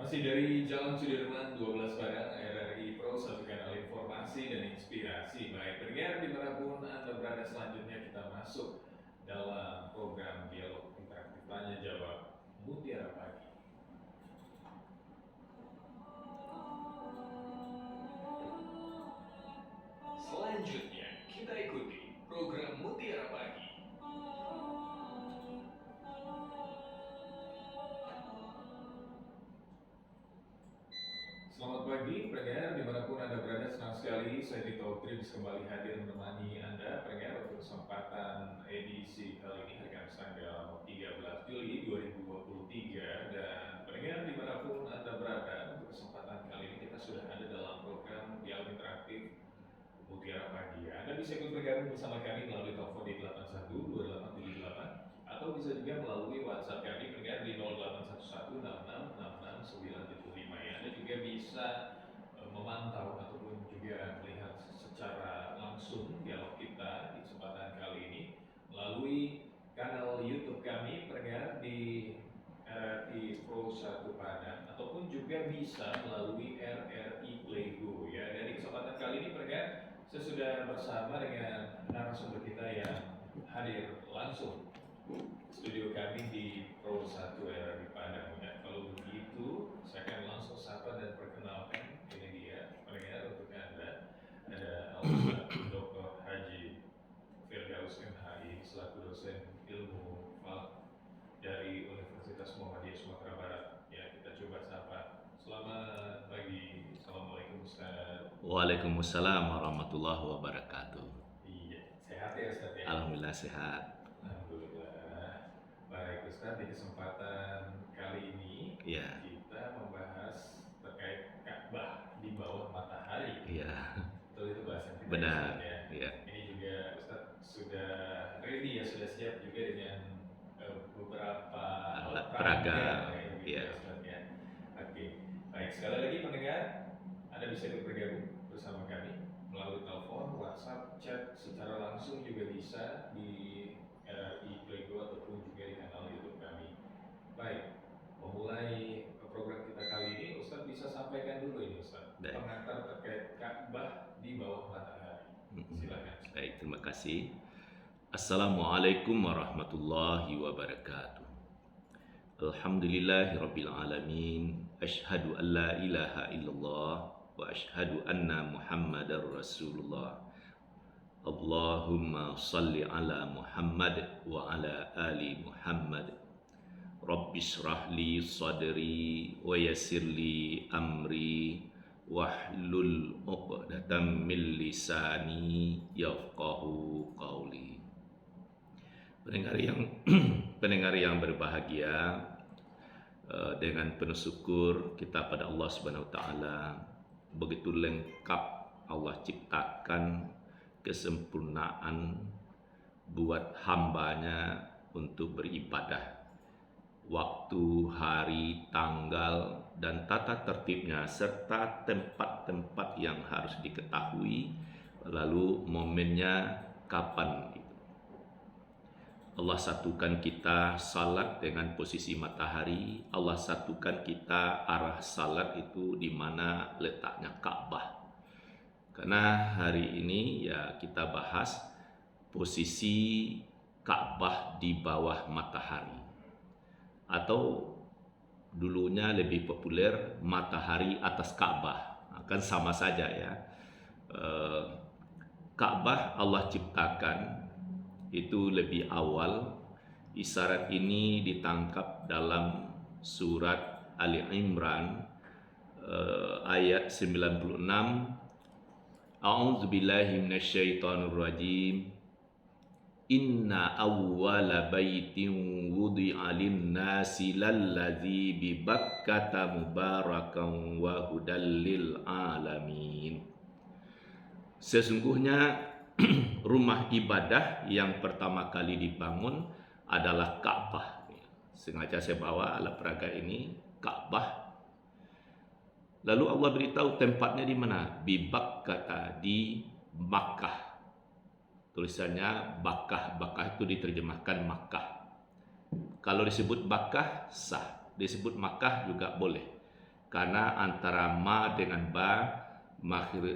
Masih dari Jalan Sudirman 12 Padang, RRI Pro, satu kanal informasi dan inspirasi. Baik, pendengar dimanapun Anda berada, selanjutnya kita masuk dalam program dialog interaktif tanya jawab Mutiara Pagi. Selanjutnya kita ikuti program Mutiara Pagi. Selamat pagi pendengar dimanapun Anda berada, senang sekali saya Dito Trips kembali hadir menemani Anda pendengar untuk kesempatan edisi kali ini hari Kamis tanggal 13 Juli 2023. Dan pendengar dimanapun Anda berada, untuk kesempatan kali ini kita sudah ada dalam program dialog interaktif Mutiara Pagi. Anda bisa ikut bergabung bersama kami melalui telepon di 812878 atau bisa juga melalui WhatsApp kami pendengar di 0811666695 ya. Anda juga bisa memantau ataupun juga melihat secara langsung dialog kita di kesempatan kali ini melalui kanal YouTube kami pendengar di RRI Pro 1 Padang, ataupun juga bisa melalui RRI Playgo ya. Dan di kesempatan kali ini pendengar, saya sudah bersama dengan narasumber kita yang hadir langsung studio kami di Pro 1 RRI Padang ya. Kalau begitu, saya akan langsung sapa dan perkenalkan, ini dia pendengar untuk Anda. Ada Al-Ustaz Dr. Haji Firdaus MHI selaku dosen ilmu falak dari Universitas Muhammadiyah Sumatera Barat. Ya, kita coba sapa. Selamat pagi. Assalamualaikum Ustaz. Waalaikumsalam warahmatullahi wabarakatuh. Iya, sehat ya Ustaz ya? Alhamdulillah sehat. Alhamdulillah. Baik Ustaz, di kesempatan kali ini Ya. kita membahas terkait Ka'bah di bawah matahari. Iya. Betul itu bahasan kita. Benar. Ya. Iya. Ini juga Ustaz sudah ready ya, sudah siap juga dengan beberapa Alat peraga. Ya. Oke. Baik, sekali lagi pendengar, Anda bisa bergabung bersama kami melalui telepon, WhatsApp, chat secara langsung juga bisa di RRI Playgo ataupun juga di kanal YouTube kami. Baik, memulai program kita kali ini, Ustadz bisa sampaikan dulu ini Ustadz pengantar terkait Ka'bah di bawah matahari. Silakan. Baik, terima kasih. Assalamualaikum warahmatullahi wabarakatuh. Alhamdulillahirabbil alamin. Asyhadu an la ilaha illallah wa asyhadu anna Muhammadar Rasulullah. Allahumma salli ala Muhammad wa ala ali Muhammad. Rabbi shrah li sadri wa yassir li amri wahlul 'uqdatam min lisani yafqahu qawli. Pendengar yang berbahagia, dengan penuh syukur kita pada Allah Subhanahu wa taala, begitu lengkap Allah ciptakan kesempurnaan buat hambanya untuk beribadah. Waktu, hari, tanggal, dan tata tertibnya serta tempat-tempat yang harus diketahui, lalu momennya kapan itu. Allah satukan kita salat dengan posisi matahari. Allah satukan kita arah salat itu di mana letaknya Ka'bah. Karena hari ini ya kita bahas posisi Ka'bah di bawah matahari, atau dulunya lebih populer matahari atas Ka'bah. Kan sama saja ya. Ka'bah Allah ciptakan itu lebih awal. Isyarat ini ditangkap dalam surat Ali Imran ayat 96. A'udzubillahi minasyaitonir rajim. Inna awwala baitin wudi'a lin-nasi lalladzi bi Bakkata mubarakan wa hudal lil alamin. Sesungguhnya rumah ibadah yang pertama kali dibangun adalah Ka'bah. Sengaja saya bawa alat peraga ini, Ka'bah. Lalu Allah beritahu tempatnya di mana? Bi Bakkata, di Makkah. Tulisannya Bakkah. Bakkah itu diterjemahkan Makkah. Kalau disebut Bakkah sah, disebut Makkah juga boleh. karena antara ma dengan ba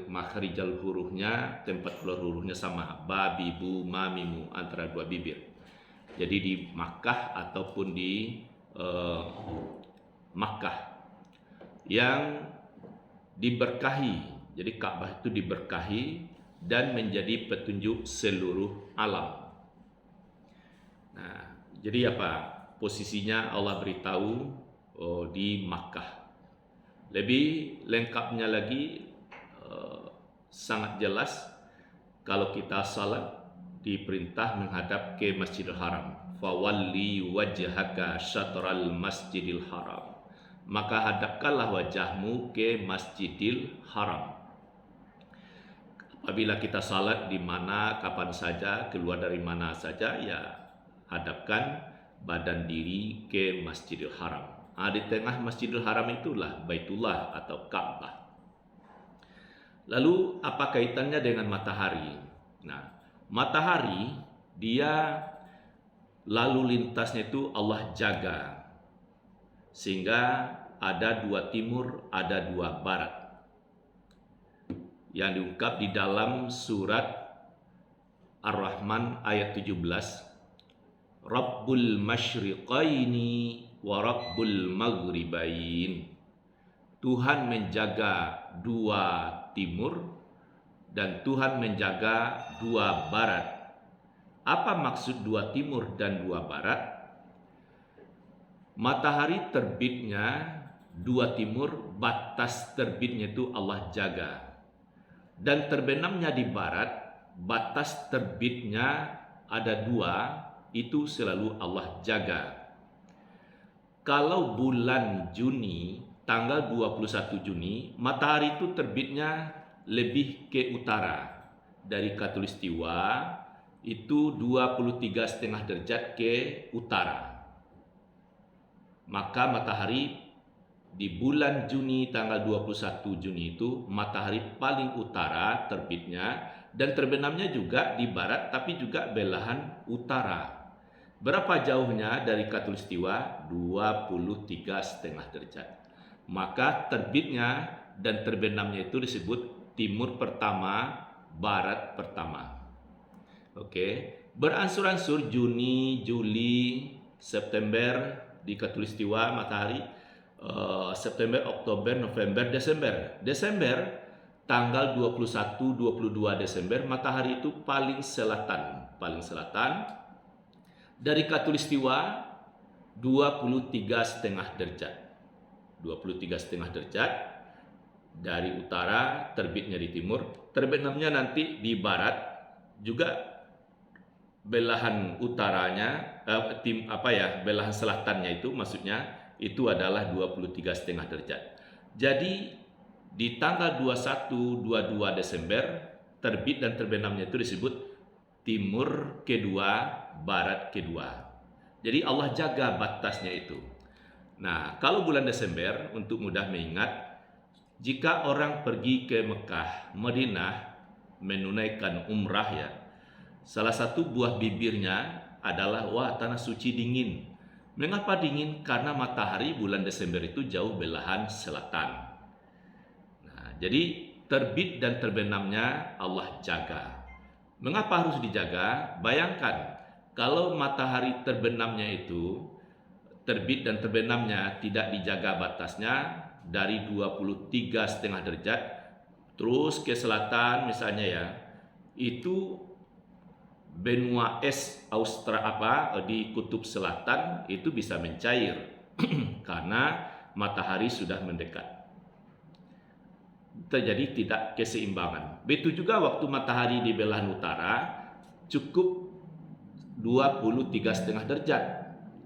makhrijal hurufnya, tempat keluar hurufnya sama, ba, bibu, ma, mimu, antara dua bibir. Jadi di Makkah ataupun di Makkah yang diberkahi. Jadi Ka'bah itu diberkahi dan menjadi petunjuk seluruh alam. Nah, jadi apa? Posisinya Allah beritahu di Makkah. Lebih lengkapnya lagi sangat jelas kalau kita salat diperintah menghadap ke Masjidil Haram. Fawalli wajhaka syatral Masjidil Haram. Maka hadapkanlah wajahmu ke Masjidil Haram. Apabila kita salat di mana, kapan saja, keluar dari mana saja, ya hadapkan badan diri ke Masjidil Haram. Di tengah Masjidil Haram itulah Baitullah atau Ka'bah. Lalu apa kaitannya dengan matahari? Nah, matahari dia lalu lintasnya itu Allah jaga. Sehingga ada dua timur, ada dua barat. Yang diungkap di dalam surat Ar-Rahman ayat 17. Rabbul masyriqaini wa rabbul maghribain. Tuhan menjaga dua timur dan Tuhan menjaga dua barat. Apa maksud dua timur dan dua barat? Matahari terbitnya dua timur, batas terbitnya itu Allah jaga. Dan terbenamnya di barat, batas terbitnya ada dua, itu selalu Allah jaga. Kalau bulan Juni, tanggal 21 Juni, matahari itu terbitnya lebih ke utara. Dari Khatulistiwa itu 23,5 derajat ke utara. Maka matahari di bulan Juni tanggal 21 Juni itu matahari paling utara terbitnya dan terbenamnya juga di barat tapi juga belahan utara. Berapa jauhnya dari Khatulistiwa? 23,5 derajat. Maka terbitnya dan terbenamnya itu disebut timur pertama, barat pertama. Oke, beransur-ansur Juni, Juli, September di Khatulistiwa matahari, September, Oktober, November, Desember. Desember tanggal 21, 22 Desember matahari itu paling selatan dari Khatulistiwa 23,5 derajat. 23,5 derajat dari utara, terbitnya di timur, terbenamnya nanti di barat, juga belahan utaranya, belahan selatannya itu maksudnya itu adalah 23,5 derajat. Jadi di tanggal 21, 22 Desember terbit dan terbenamnya itu disebut timur kedua, barat kedua. Jadi Allah jaga batasnya itu. Nah, kalau bulan Desember, untuk mudah mengingat, jika orang pergi ke Mekah, Madinah menunaikan umrah ya, salah satu buah bibirnya adalah wah tanah suci dingin. Mengapa dingin? Karena matahari bulan Desember itu jauh belahan selatan. Nah, jadi terbit dan terbenamnya Allah jaga. Mengapa harus dijaga? Bayangkan kalau matahari terbenamnya itu, terbit dan terbenamnya tidak dijaga batasnya dari 23,5 derajat terus ke selatan misalnya ya, itu benua es di kutub selatan itu bisa mencair karena matahari sudah mendekat. Terjadi tidak keseimbangan. Begitu juga waktu matahari di belahan utara cukup 23,5 derajat.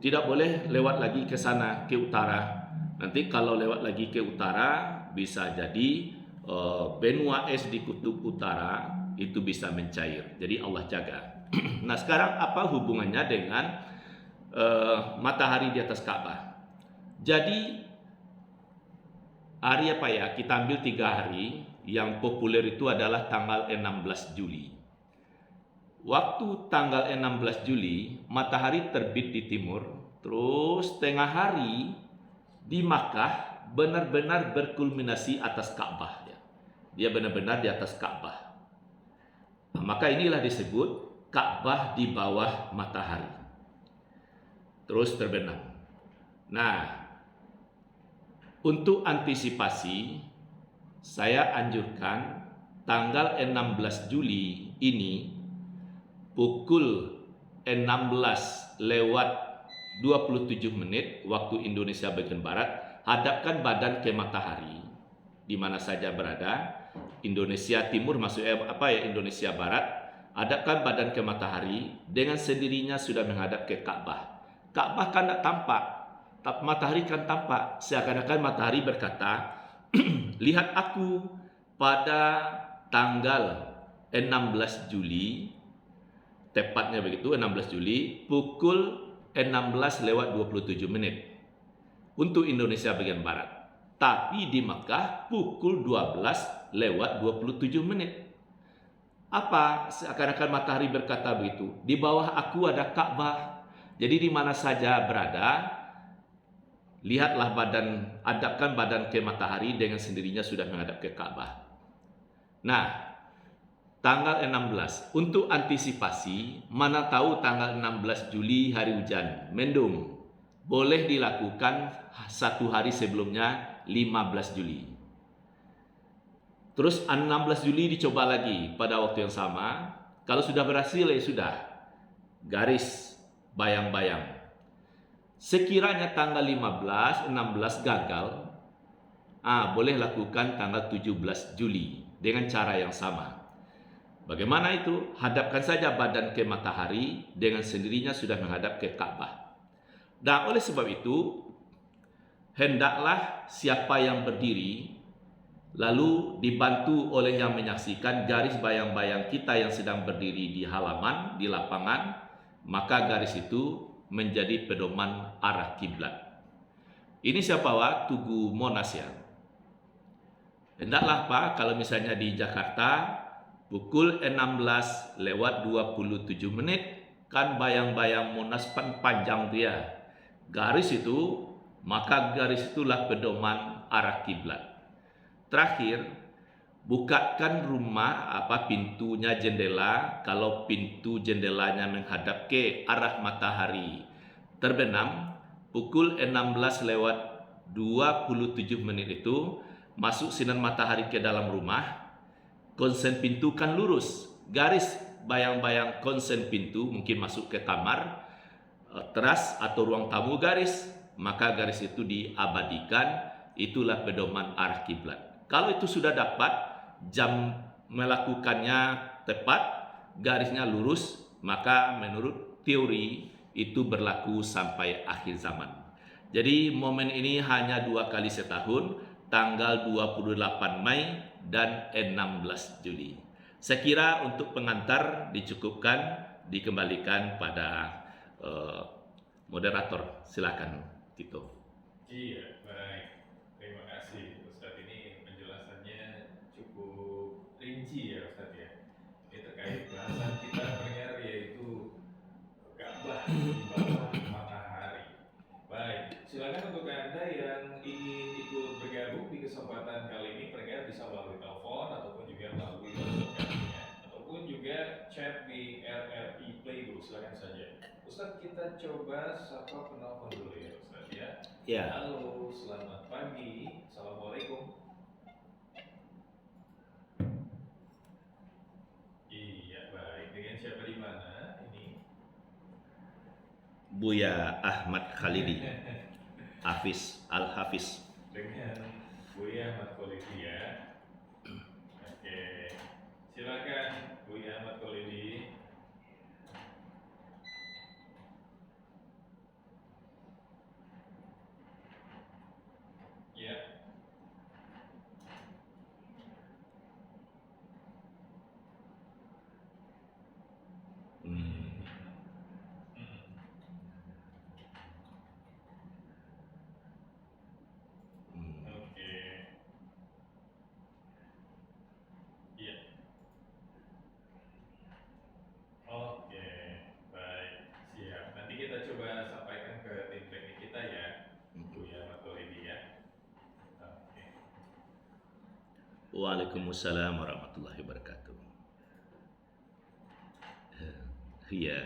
Tidak boleh lewat lagi ke sana, ke utara. Nanti kalau lewat lagi ke utara bisa jadi benua es di kutub utara itu bisa mencair. Jadi Allah jaga. Nah, sekarang apa hubungannya dengan matahari di atas Ka'bah? Jadi hari apa ya? Kita ambil 3 hari. Yang populer itu adalah tanggal 16 Juli. Waktu tanggal 16 Juli, matahari terbit di timur, terus tengah hari di Makkah benar-benar berkulminasi atas Ka'bah. Ya. Dia benar-benar di atas Ka'bah. Nah, maka inilah disebut Ka'bah di bawah matahari. Terus terbenam. Nah, untuk antisipasi, saya anjurkan tanggal 16 Juli ini pukul 16 lewat 27 menit waktu Indonesia bagian barat, hadapkan badan ke matahari di mana saja berada. Indonesia Timur maksudnya Indonesia Barat, hadapkan badan ke matahari, dengan sendirinya sudah menghadap ke Ka'bah. Ka'bah kan tak tampak, tapi matahari kan tampak. Seakan-akan matahari berkata, lihat aku pada tanggal 16 Juli, tepatnya begitu, 16 Juli, pukul 16 lewat 27 menit untuk Indonesia bagian Barat. Tapi di Mekah pukul 12 lewat 27 menit. Apa? Seakan-akan matahari berkata begitu, di bawah aku ada Ka'bah. Jadi di mana saja berada, lihatlah badan, hadapkan badan ke matahari, dengan sendirinya sudah menghadap ke Ka'bah. Nah, tanggal 16, untuk antisipasi, mana tahu tanggal 16 Juli hari hujan, mendung, boleh dilakukan satu hari sebelumnya, 15 Juli. Terus 16 Juli dicoba lagi pada waktu yang sama. Kalau sudah berhasil, ya sudah, garis bayang-bayang. Sekiranya tanggal 15, 16 gagal, boleh lakukan tanggal 17 Juli dengan cara yang sama. Bagaimana itu? Hadapkan saja badan ke matahari, dengan sendirinya sudah menghadap ke Ka'bah. Dan oleh sebab itu, hendaklah siapa yang berdiri, lalu dibantu oleh yang menyaksikan, garis bayang-bayang kita yang sedang berdiri di halaman, di lapangan, maka garis itu menjadi pedoman arah kiblat. Ini siapa? Tugu Monas ya. Hendaklah Pak, kalau misalnya di Jakarta, pukul 16 lewat 27 menit, kan bayang-bayang Monas panjang dia. Garis itu, maka garis itulah pedoman arah kiblat. Terakhir, bukakan rumah pintunya, jendela, kalau pintu jendelanya menghadap ke arah matahari. Terbenam pukul 16 lewat 27 menit itu, masuk sinar matahari ke dalam rumah. Konsen pintu kan lurus, garis bayang-bayang konsen pintu mungkin masuk ke kamar, teras atau ruang tamu garis, maka garis itu diabadikan. Itulah pedoman arah kiblat. Kalau itu sudah dapat, jam melakukannya tepat, garisnya lurus, maka menurut teori itu berlaku sampai akhir zaman. Jadi momen ini hanya 2 kali setahun, tanggal 28 Mei dan 16 Juli. Saya kira untuk pengantar dicukupkan, dikembalikan pada moderator. Silakan Tito. Iya, baik. Terima kasih Ustadz, ini penjelasannya cukup rinci ya Ustadz ya. Ini terkait bahasan kita pendengar, yaitu Ka'bah di bawah matahari. Baik, silakan untuk Anda yang ingin ikut bergabung di kesempatan kali ini, pendengar bisa melalui telepon ataupun juga melalui WhatsApp ya, ataupun juga chat di RRI Playbook, silakan saja. Ustadz, kita coba sapa penelpon dulu ya Ustadz ya. Ya. Halo, selamat pagi. Assalamualaikum. Iya, baik. Dengan siapa di mana ini? Buya Ahmad Khalidi, Hafiz Al-Hafiz. Dengan Buya Ahmad Khalidi ya. Oke. Silakan Buya Ahmad Khalidi. Ya. Hmm. Oke. Iya. Waalaikumsalam warahmatullahi wabarakatuh. Iya,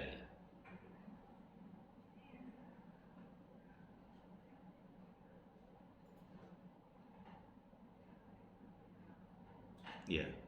iya.